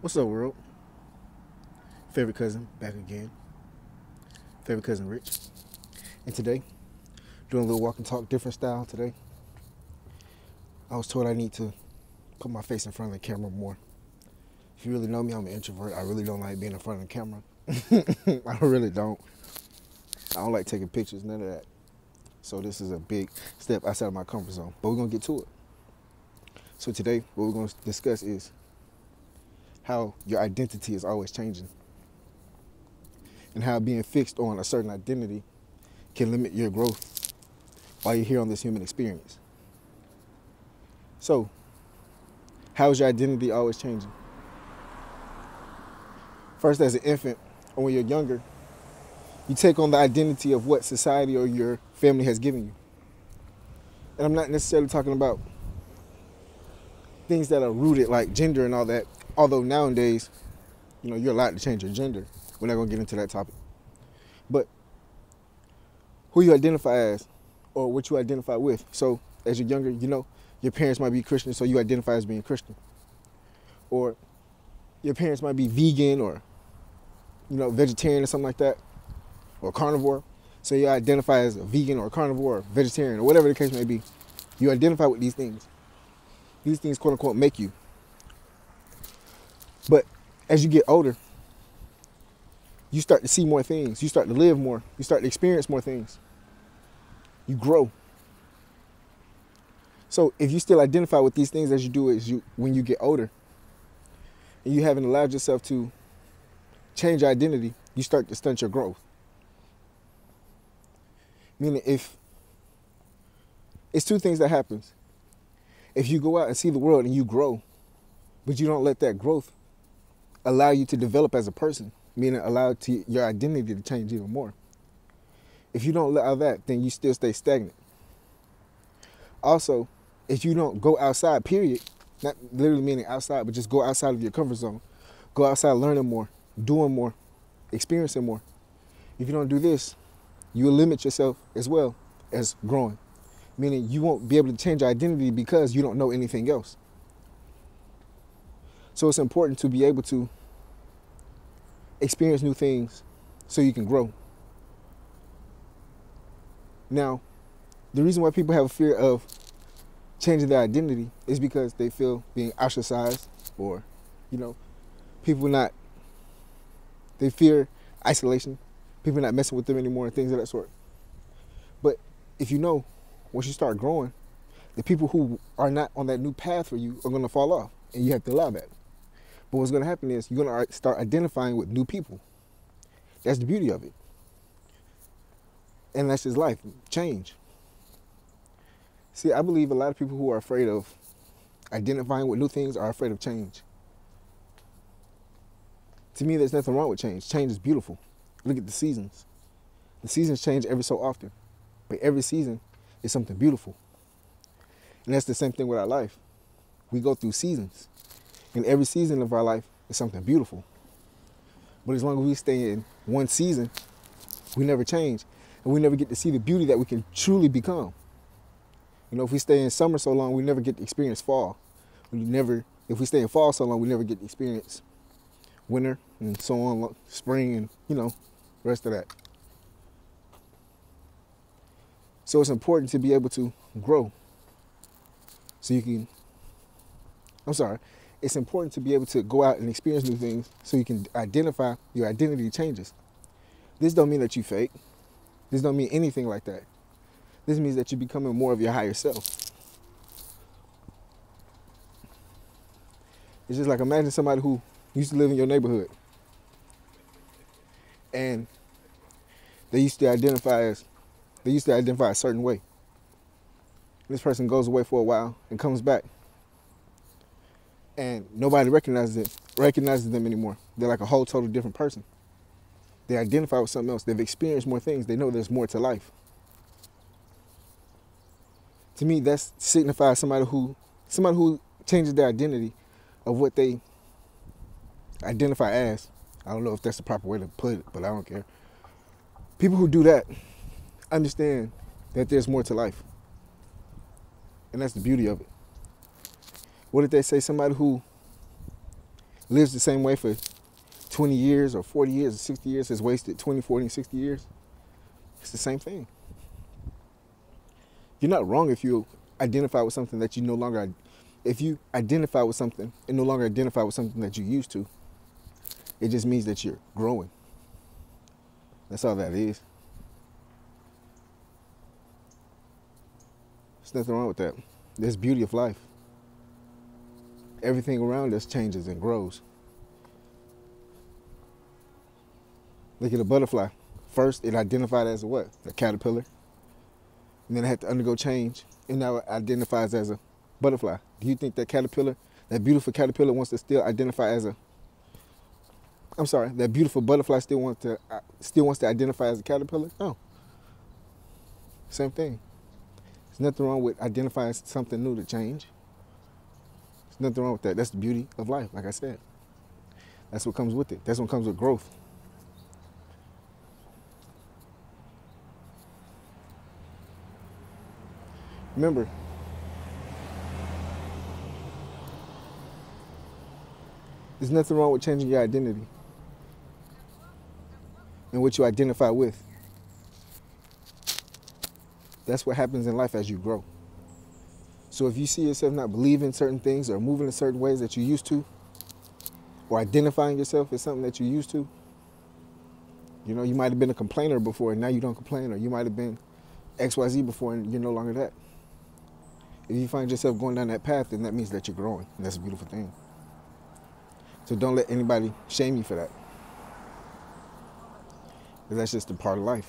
What's up, world? Favorite cousin back again. Favorite cousin Rich. And today, doing a little walk and talk, different style today. I was told I need to put my face in front of the camera more. If you really know me, I'm an introvert. I really don't like being in front of the camera. I really don't. I don't like taking pictures, none of that. So this is a big step outside of my comfort zone. But we're going to get to it. So today, what we're going to discuss is how your identity is always changing, and how being fixed on a certain identity can limit your growth while you're here on this human experience. So, how is your identity always changing? First, as an infant, or when you're younger, you take on the identity of what society or your family has given you. And I'm not necessarily talking about things that are rooted like gender and all that, although nowadays, you're allowed to change your gender. We're not going to get into that topic. But who you identify as or what you identify with. So as you're younger, your parents might be Christian, so you identify as being Christian. Or your parents might be vegan or, vegetarian or something like that, or carnivore. So you identify as a vegan or carnivore or vegetarian or whatever the case may be. You identify with these things. These things, quote unquote, make you. But as you get older, you start to see more things. You start to live more. You start to experience more things. You grow. So if you still identify with these things as you do when you get older, and you haven't allowed yourself to change your identity, you start to stunt your growth. Meaning, if it's two things that happens. If you go out and see the world and you grow, but you don't let that growth allow you to develop as a person, meaning allow your identity to change even more. If you don't allow that, then you still stay stagnant. Also, if you don't go outside, period, not literally meaning outside, but just go outside of your comfort zone, go outside learning more, doing more, experiencing more. If you don't do this, you will limit yourself as well as growing. Meaning you won't be able to change your identity because you don't know anything else. So it's important to be able to experience new things so you can grow. Now, the reason why people have a fear of changing their identity is because they feel being ostracized, or, they fear isolation, people not messing with them anymore, and things of that sort. But if once you start growing, the people who are not on that new path for you are going to fall off, and you have to allow that. But what's going to happen is you're going to start identifying with new people. That's the beauty of it. And that's just life, change. See, I believe a lot of people who are afraid of identifying with new things are afraid of change. To me, there's nothing wrong with change. Change is beautiful. Look at the seasons. The seasons change every so often, but every season is something beautiful. And that's the same thing with our life. We go through seasons, and every season of our life is something beautiful. But as long as we stay in one season, we never change, and we never get to see the beauty that we can truly become. If we stay in summer so long, we never get to experience fall. If we stay in fall so long, we never get to experience winter and so on, spring, and the rest of that. So it's important to be able to grow. It's important to be able to go out and experience new things so you can identify your identity changes. This don't mean that you fake. This don't mean anything like that. This means that you're becoming more of your higher self. It's just like, imagine somebody who used to live in your neighborhood, and they used to identify a certain way. This person goes away for a while and comes back, and nobody recognizes them anymore. They're like a whole total different person. They identify with something else. They've experienced more things. They know there's more to life. To me, that signifies somebody who changes their identity of what they identify as. I don't know if that's the proper way to put it, but I don't care. People who do that understand that there's more to life. And that's the beauty of it. What did they say? Somebody who lives the same way for 20 years or 40 years or 60 years, has wasted 20, 40, and 60 years. It's the same thing. You're not wrong if you identify with something that you no longer, if you identify with something and no longer identify with something that you used to. It just means that you're growing. That's all that is. There's nothing wrong with that. That's the beauty of life. Everything around us changes and grows. Look at a butterfly. First, it identified as a what? A caterpillar. And then it had to undergo change, and now it identifies as a butterfly. Do you think that caterpillar, that beautiful caterpillar, wants to still identify as a, I'm sorry, that beautiful butterfly still wants to identify as a caterpillar? No. Same thing. There's nothing wrong with identifying something new to change. There's nothing wrong with that. That's the beauty of life, like I said. That's what comes with it. That's what comes with growth. Remember, there's nothing wrong with changing your identity and what you identify with. That's what happens in life as you grow. So if you see yourself not believing certain things or moving in certain ways that you used to, or identifying yourself as something that you used to, you know, you might have been a complainer before and now you don't complain, or you might have been XYZ before and you're no longer that. If you find yourself going down that path, then that means that you're growing. And that's a beautiful thing. So don't let anybody shame you for that. Because that's just a part of life.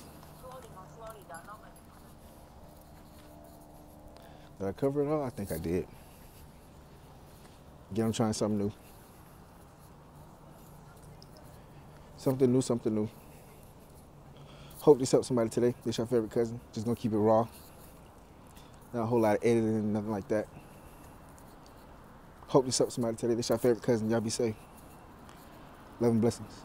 Did I cover it all? I think I did. Again, I'm trying something new. Something new, something new. Hope this helped somebody today. This your favorite cousin. Just gonna keep it raw. Not a whole lot of editing, nothing like that. Hope this helped somebody today. This your favorite cousin. Y'all be safe. Love and blessings.